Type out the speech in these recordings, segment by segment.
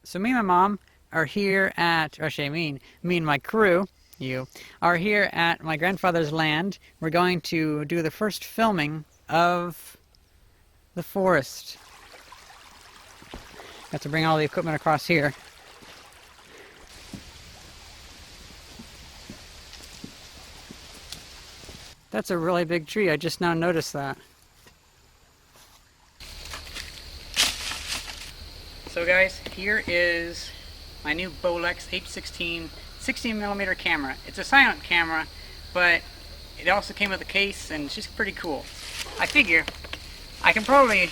So me and my mom are here at, or actually me and my crew, you, are here at my grandfather's land. We're going to do the first filming of the forest. Have to bring all the equipment across here. That's a really big tree. I just now noticed that. So guys, here is my new Bolex H16 16mm camera. It's a silent camera, but it also came with a case and it's just pretty cool. I figure I can probably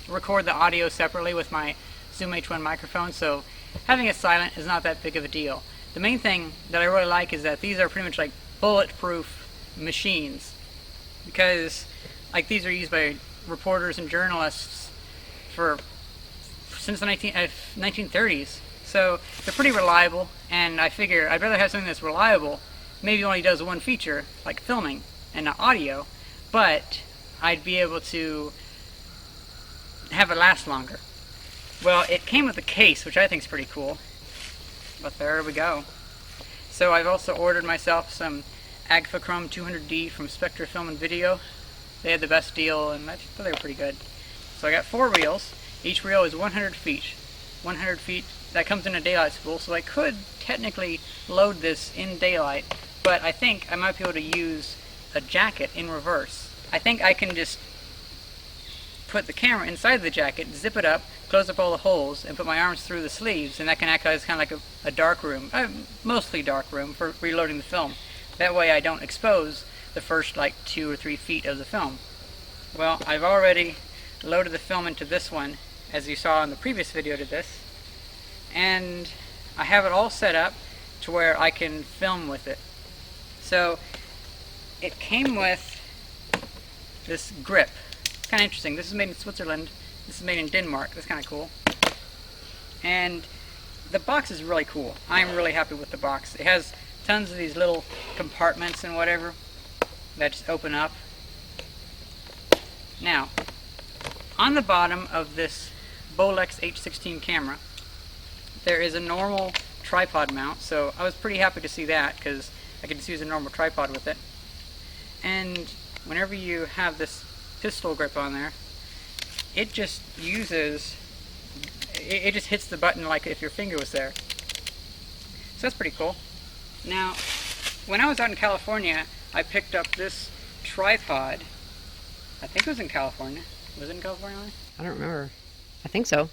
record the audio separately with my Zoom H1 microphone, so having it silent is not that big of a deal. The main thing that I really like is that these are pretty much like bulletproof machines, because like these are used by reporters and journalists for since the 1930s, so they're pretty reliable, and I figure I'd rather have something that's reliable, maybe only does one feature like filming and not audio, but I'd be able to have it last longer. Well, it came with a case, which I think is pretty cool, but there we go. So I've also ordered myself some Agfachrome 200D from Spectra Film and Video. They had the best deal, and I thought they were pretty good. So I got 4 reels. Each reel is 100 feet. 100 feet, that comes in a daylight spool, so I could technically load this in daylight, but I think I might be able to use a jacket in reverse. I think I can just put the camera inside the jacket, zip it up, close up all the holes, and put my arms through the sleeves, and that can act as kind of like a dark room, mostly dark room, for reloading the film. That way I don't expose the first like 2 or 3 feet of the film. Well, I've already loaded the film into this one, as you saw in the previous video to this, and I have it all set up to where I can film with it. So it came with this grip. It's kind of interesting. This is made in Switzerland. This is made in Denmark. That's kind of cool. And the box is really cool. I'm really happy with the box. It has tons of these little compartments and whatever that just open up. Now, on the bottom of this Bolex H16 camera, there is a normal tripod mount, so I was pretty happy to see that because I could just use a normal tripod with it. And whenever you have this pistol grip on there, it just uses, it just hits the button like if your finger was there. So that's pretty cool. Now, when I was out in California, I picked up this tripod. I think it was in California. Was it in California? I don't remember. I think so.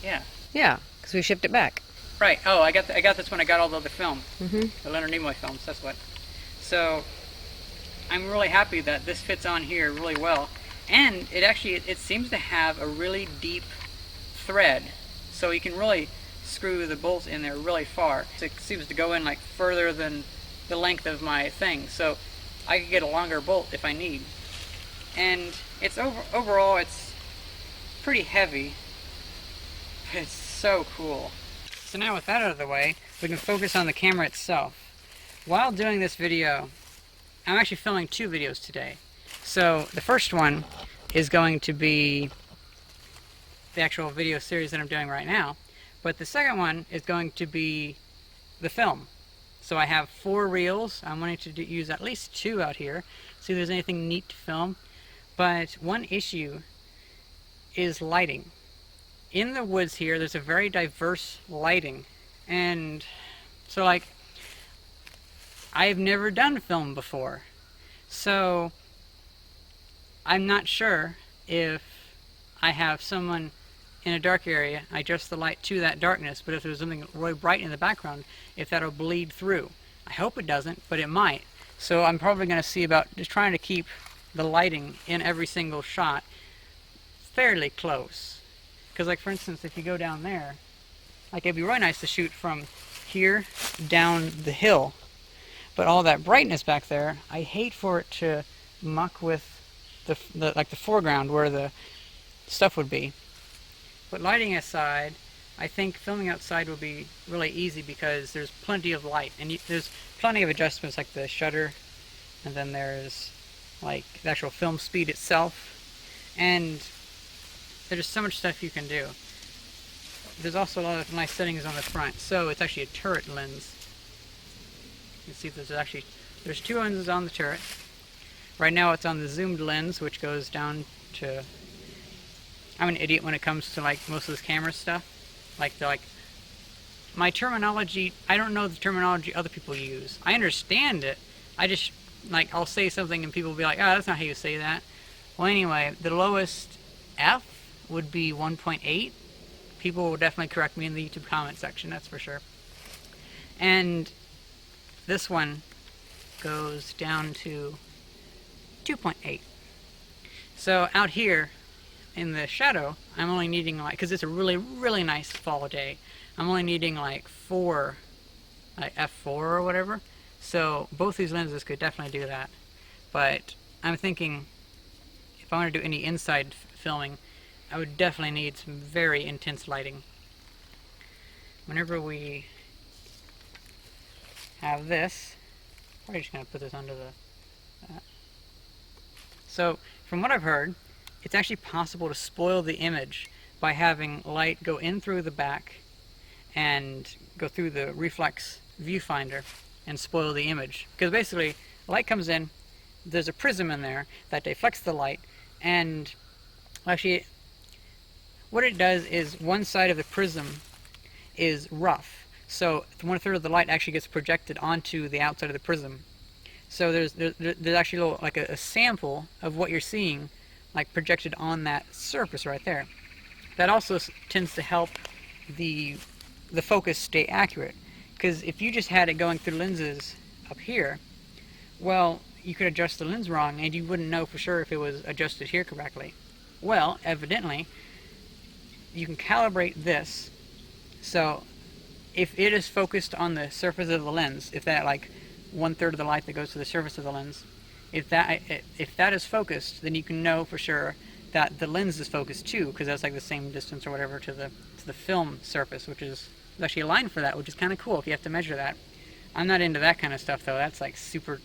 Yeah. Yeah, because we shipped it back. Right. Oh, I got this when I got all the other film, Mm-hmm. the Leonard Nimoy films. That's what. So I'm really happy that this fits on here really well, and it seems to have a really deep thread, so you can really screw the bolt in there really far. It seems to go in like further than the length of my thing, so I could get a longer bolt if I need. And it's overall it's pretty heavy. It's so cool. So now with that out of the way, we can focus on the camera itself. While doing this video, I'm actually filming 2 videos today. So the first one is going to be the actual video series that I'm doing right now, but the second one is going to be the film. So I have 4 reels. I'm wanting to use at least 2 out here, see if there's anything neat to film. But one issue is lighting. In the woods here, there's a very diverse lighting, and so like I've never done film before, so I'm not sure if I have someone in a dark area, I adjust the light to that darkness, but if there's something really bright in the background, if that'll bleed through. I hope it doesn't, but it might. So I'm probably going to see about just trying to keep the lighting in every single shot fairly close. Because like for instance, if you go down there, like it'd be really nice to shoot from here down the hill, but all that brightness back there, I hate for it to muck with the foreground where the stuff would be. But lighting aside, I think filming outside will be really easy because there's plenty of light, and there's plenty of adjustments like the shutter, and then there's like the actual film speed itself, and there's so much stuff you can do. there's also a lot of nice settings on the front. So it's actually a turret lens. You can see there's two lenses on the turret. Right now it's on the zoomed lens, which goes down to... I'm an idiot when it comes to like most of this camera stuff. My terminology, I don't know the terminology other people use. I understand it. I just, like, I'll say something and people will be like, oh, that's not how you say that. Well, anyway, the lowest F would be 1.8. People will definitely correct me in the YouTube comment section, that's for sure. And this one goes down to 2.8. So out here in the shadow, I'm only needing like, because it's a really, really nice fall day, I'm only needing like 4, like f4 or whatever. So both these lenses could definitely do that. But I'm thinking if I want to do any inside filming, I would definitely need some very intense lighting. Whenever we have this, probably just going to put this under the... So from what I've heard, it's actually possible to spoil the image by having light go in through the back and go through the reflex viewfinder and spoil the image. Because basically, light comes in, there's a prism in there that deflects the light, and actually what it does is one side of the prism is rough. So 1/3 of the light actually gets projected onto the outside of the prism. So there's actually a little, like a sample of what you're seeing, like projected on that surface right there. That also tends to help the focus stay accurate. Because if you just had it going through lenses up here, well, you could adjust the lens wrong and you wouldn't know for sure if it was adjusted here correctly. Well, evidently, you can calibrate this. So if it is focused on the surface of the lens, if that like 1/3 of the light that goes to the surface of the lens, if that is focused, then you can know for sure that the lens is focused too, because that's like the same distance or whatever to the film surface, which is there's actually a line for that, which is kind of cool if you have to measure that. I'm not into that kind of stuff though. That's like super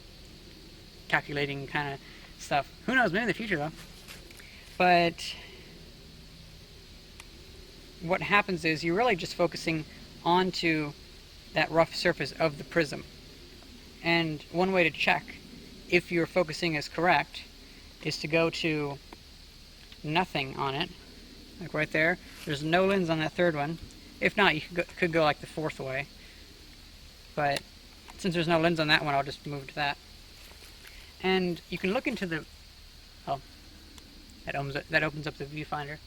calculating kind of stuff. Who knows? Maybe in the future though. But what happens is you're really just focusing onto that rough surface of the prism. And one way to check if your focusing is correct is to go to nothing on it, like right there. There's no lens on that third one. If not, you could go like the fourth way. But since there's no lens on that one, I'll just move to that. And you can look into the... Oh, that opens up the viewfinder.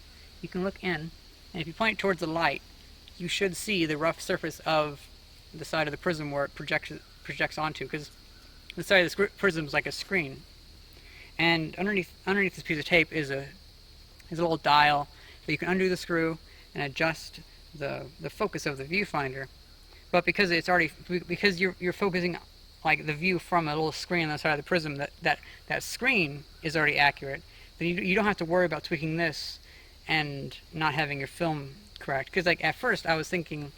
You can look in, and if you point towards the light, you should see the rough surface of the side of the prism where it projects onto, because the side of the prism is like a screen. And underneath this piece of tape is a little dial, so you can undo the screw and adjust the focus of the viewfinder. But because you're focusing like the view from a little screen on the side of the prism, that screen is already accurate. Then you don't have to worry about tweaking this and not having your film correct. Because like at first I was thinking,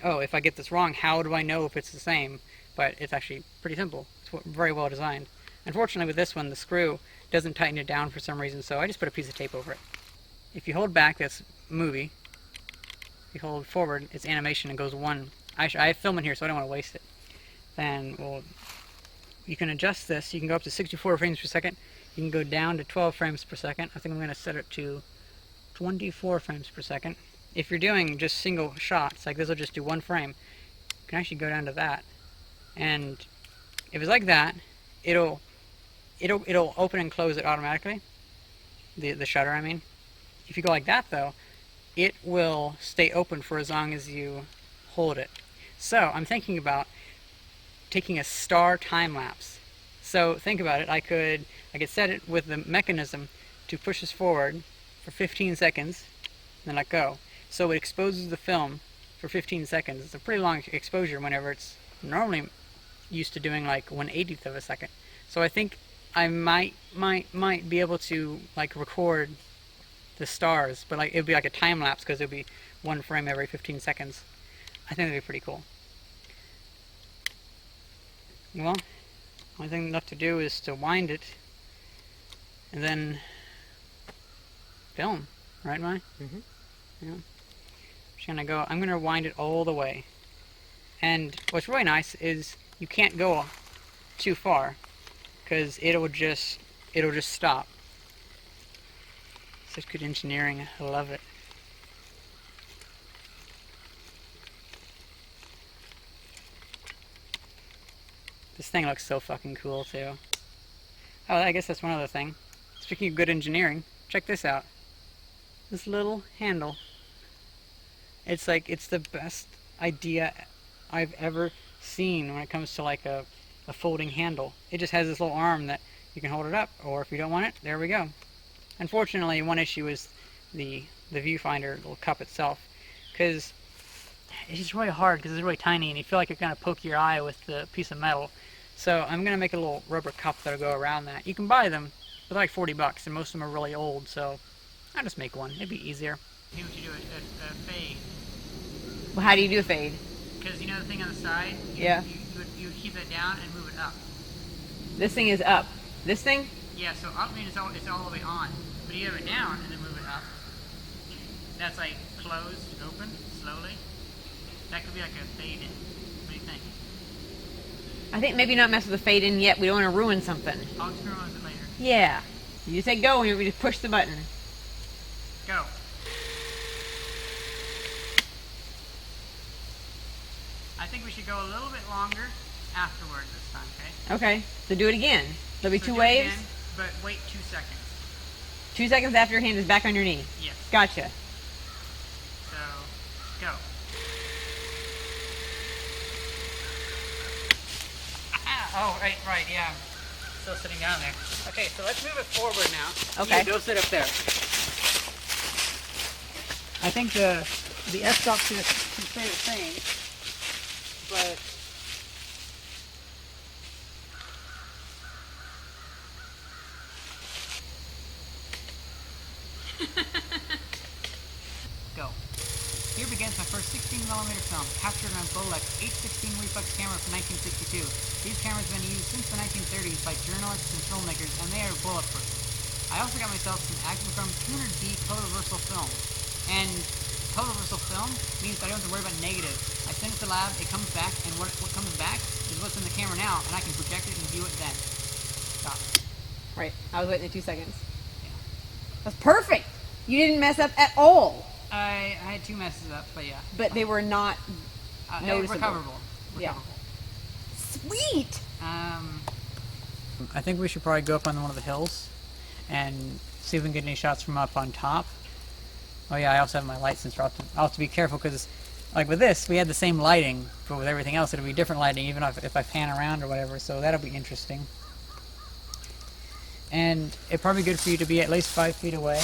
oh, if I get this wrong, how do I know if it's the same? But it's actually pretty simple. It's very well designed. Unfortunately with this one, the screw doesn't tighten it down for some reason, so I just put a piece of tape over it. If you hold back, that's movie. If you hold forward, it's animation and goes one. I have film in here, so I don't want to waste it. Then, well, you can adjust this. You can go up to 64 frames per second. You can go down to 12 frames per second. I think I'm going to set it to 24 frames per second. If you're doing just single shots, like this will just do 1 frame, you can actually go down to that. And if it's like that, it'll open and close it automatically. The shutter, I mean. If you go like that though, it will stay open for as long as you hold it. So I'm thinking about taking a star time lapse. So think about it. I could set it with the mechanism to push this forward for 15 seconds, then let go. So it exposes the film for 15 seconds. It's a pretty long exposure whenever it's normally used to doing like 1/80th of a second. So I think I might be able to like record the stars, but like it would be like a time lapse because it would be 1 frame every 15 seconds. I think that'd be pretty cool. Well, only thing left to do is to wind it and then film, right, Mai? Mm-hmm. Yeah. I'm gonna wind it all the way. And what's really nice is you can't go too far because it'll just stop. Such good engineering. I love it. This thing looks so fucking cool too. Oh, I guess that's one other thing. Speaking of good engineering, check this out. This little handle. It's the best idea I've ever seen when it comes to like a folding handle. It just has this little arm that you can hold it up, or if you don't want it, there we go. Unfortunately, one issue is the viewfinder little cup itself, because it's just really hard because it's really tiny and you feel like you're gonna poke your eye with the piece of metal. So I'm gonna make a little rubber cup that'll go around that. You can buy them, they're like $40, and most of them are really old. So I'll just make one. It'd be easier. Do what you do a fade. Well, how do you do a fade? Because you know the thing on the side? Yeah. You would keep it down and move it up. This thing is up. This thing? Yeah, so up means it's all the way on. But you have it down and then move it up. That's like closed, open, slowly. That could be like a fade in. What do you think? I think maybe not mess with the fade in yet. We don't want to ruin something. I'll experiment with it later. Yeah. You say go and we just push the button. Go. I think we should go a little bit longer afterward this time, okay? Okay. So do it again. There'll be So two do it waves. again, but wait 2 seconds. 2 seconds after your hand is back on your knee. Yes. Gotcha. So, go. Oh, right, yeah. Still sitting down there. Okay, so let's move it forward now. Okay. You go sit up there. I think the f-stop should stay the same, but go. Here begins my first 16mm film, captured on Bolex H16 reflex camera from 1962. These cameras have been used since the 1930s by journalists and filmmakers, and they are bulletproof. I also got myself some Actichrome 200D color reversal film. And color reversal film means I don't have to worry about negatives. I send it to the lab, it comes back, and what comes back is what's in the camera now, and I can project it and view it then. Stop. Right. I was waiting the 2 seconds. Yeah. That's perfect. You didn't mess up at all. I had 2 messes up, but yeah. But they were not noticeable. Recoverable. Yeah. Sweet. I think we should probably go up on one of the hills and see if we can get any shots from up on top. Oh yeah, I also have my light sensor. I'll have to be careful because, like with this, we had the same lighting, but with everything else, it'll be different lighting, even if I pan around or whatever. So that'll be interesting. And it'd probably be good for you to be at least 5 feet away,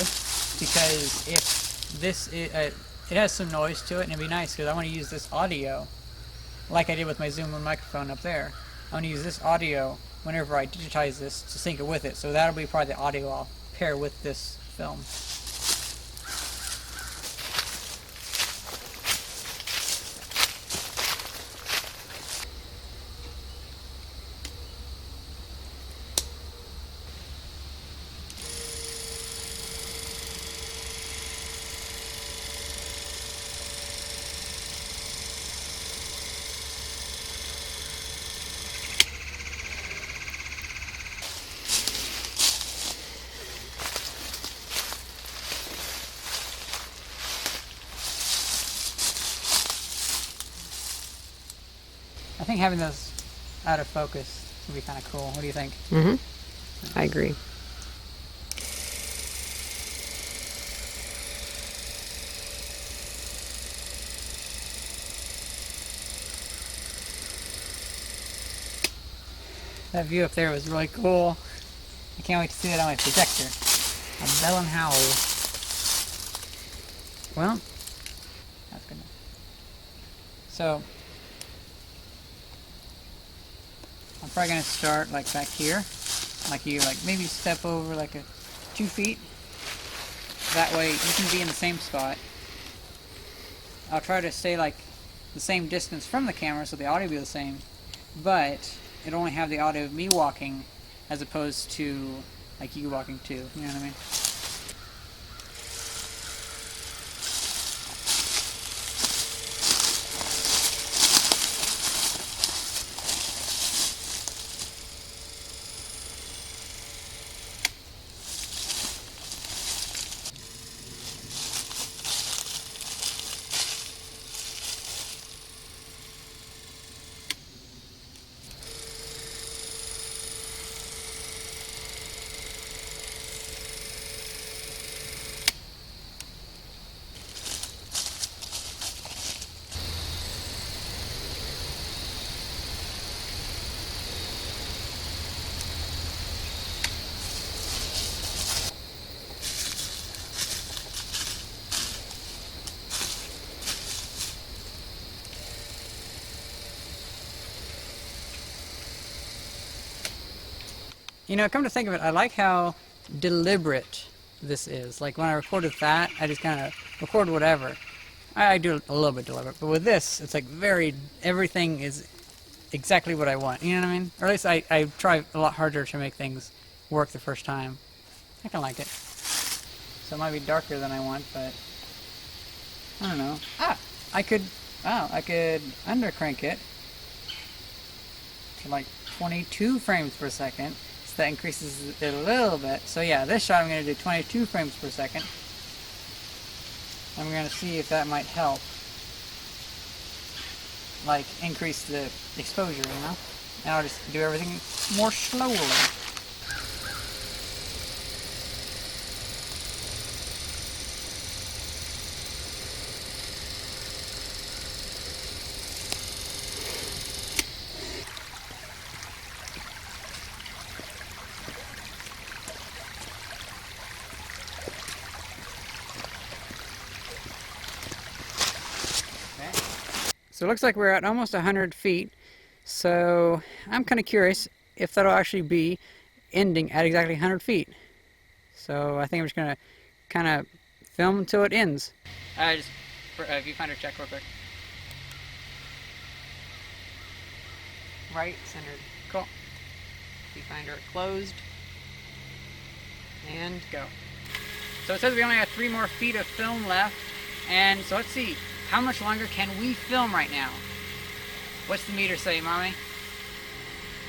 because if this it has some noise to it, and it'd be nice because I want to use this audio, like I did with my Zoom One microphone up there. I want to use this audio whenever I digitize this to sync it with it. So that'll be probably the audio I'll pair with this film. I think having those out of focus would be kind of cool. What do you think? Mm-hmm. I agree. That view up there was really cool. I can't wait to see it on my projector. A bell and howl. Well, that's good enough. So, I'm probably going to start like back here. Like maybe step over like 2 feet. That way you can be in the same spot. I'll try to stay like the same distance from the camera so the audio will be the same. But it'll only have the audio of me walking as opposed to like you walking too. You know what I mean? You know, come to think of it, I like how deliberate this is. Like when I recorded that, I just kind of record whatever. I do a little bit deliberate, but with this, it's like everything is exactly what I want. You know what I mean? Or at least I try a lot harder to make things work the first time. I kind of like it. So it might be darker than I want, but I don't know. I could undercrank it to like 22 frames per second. So that increases it a little bit. So yeah, this shot I'm going to do 22 frames per second. I'm going to see if that might help, like increase the exposure, you know? And I'll just do everything more slowly. So it looks like we're at almost 100 feet. So I'm kind of curious if that'll actually be ending at exactly 100 feet. So I think I'm just going to kind of film until it ends. Just viewfinder check real quick. Right centered. Cool. Viewfinder closed. And go. So it says we only have 3 more feet of film left. And so let's see. How much longer can we film right now? What's the meter say, Mommy?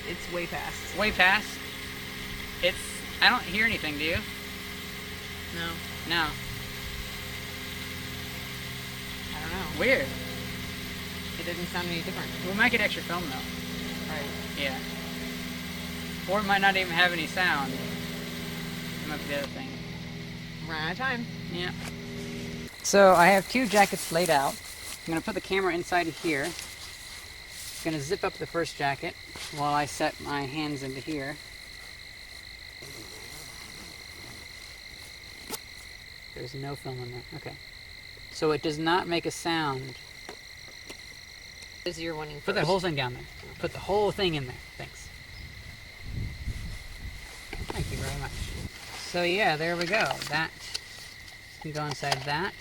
it's way past. Way past? I don't hear anything, do you? No. No. I don't know. Weird. It doesn't sound any different. We might get extra film though. Right. Yeah. Or it might not even have any sound. That might be the other thing. Run out of time. Yeah. So I have 2 jackets laid out. I'm going to put the camera inside of here. I'm going to zip up the first jacket while I set my hands into here. There's no film in there. Okay. So it does not make a sound. This is your wanting first. Put that whole thing down there. Put the whole thing in there. Thanks. Thank you very much. So yeah, there we go. That can go inside that.